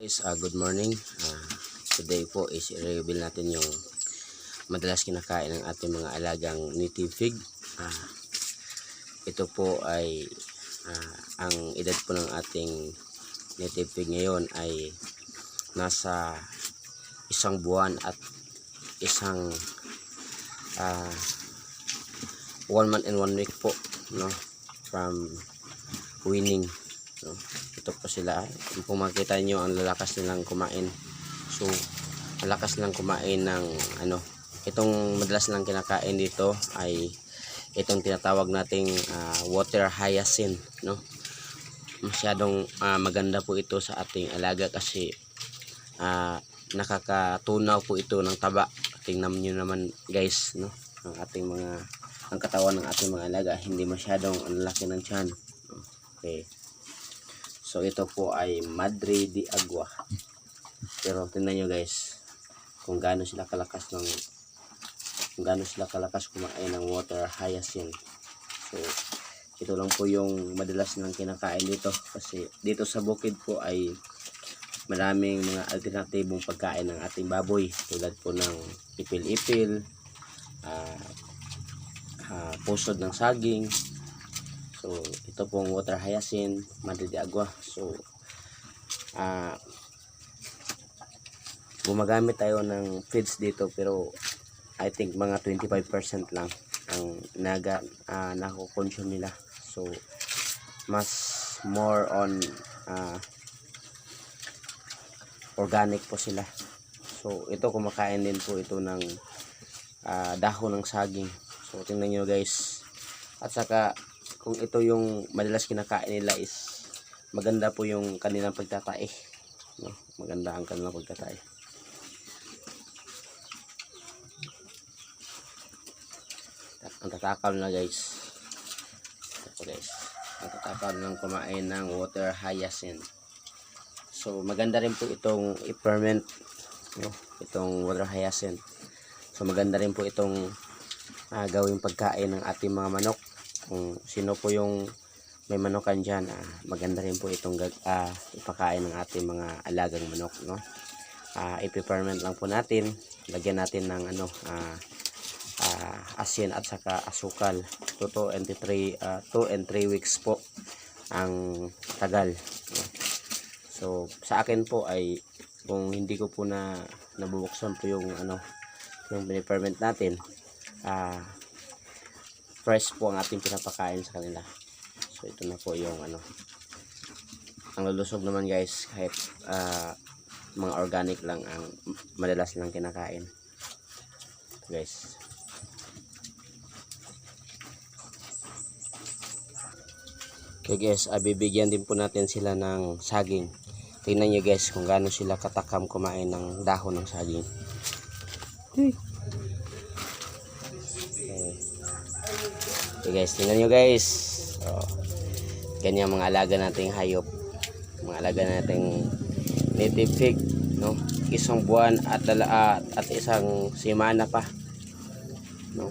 Guys, good morning. Today po is i-reveal natin yung madalas kinakain ng ating mga alagang native pig. Ito po ay ang edad po ng ating native pig ngayon ay nasa 1 buwan at isang 1 month and 1 week po, no, from weaning, no. Ito po sila. Kung makita nyo, ang lalakas nilang kumain. So malakas lang kumain ng itong madalas lang kinakain dito ay itong tinatawag nating water hyacinth, no. Masyadong maganda po ito sa ating alaga kasi nakakatunaw po ito ng taba. Tingnan niyo naman guys, no, ang katawan ng ating mga alaga, hindi masyadong ang laki ng tiyan. Okay. So ito po ay Madre de Agua. Pero tingnan nyo guys kung gaano sila kalakas kumain ng water hyacinth. So ito lang po yung madalas nang kinakain dito kasi dito sa bukid po ay maraming mga alternatibong pagkain ng ating baboy tulad po ng ipil-ipil, pusod ng saging. So ito pong water hyacinth, Madre de Agua. So gumagamit tayo ng feeds dito pero I think mga 25% lang ang nako-consume nila. So mas more on organic po sila. So ito kumakain din po ito ng dahon ng saging. So tingnan nyo guys. At saka kung ito yung madalas kinakain nila is maganda po yung kanilang pagtatae, no? Maganda ang kanilang pagtatae. Ang tatakal na guys. Ito guys. Ang tatakal ng kumain ng water hyacinth. So maganda rin po itong i-ferment, no? Itong water hyacinth. So maganda rin po itong gawing pagkain ng ating mga manok. Kung sino po yung may manokan dyan, maganda rin po itong ipakain ng ating mga alagang manok, no. Ipiferment lang po natin, lagyan natin ng asin at saka asukal. 2 and 3 weeks po ang tagal. So sa akin po ay kung hindi ko po nabubuksan po yung yung piniferment natin, fresh po ang ating pinapakain sa kanila. So ito na po yung ang lulusog naman guys, kahit mga organic lang ang madalas lang kinakain. Ito guys. Okay guys, bibigyan din po natin sila ng saging. Tingnan nyo guys kung gaano sila katakam kumain ng dahon ng saging. Okay guys, tingnan nyo guys. Ganyan mga alaga nating hayop, mga alaga nating native pig, no. 1 buwan at 1 semana pa, no.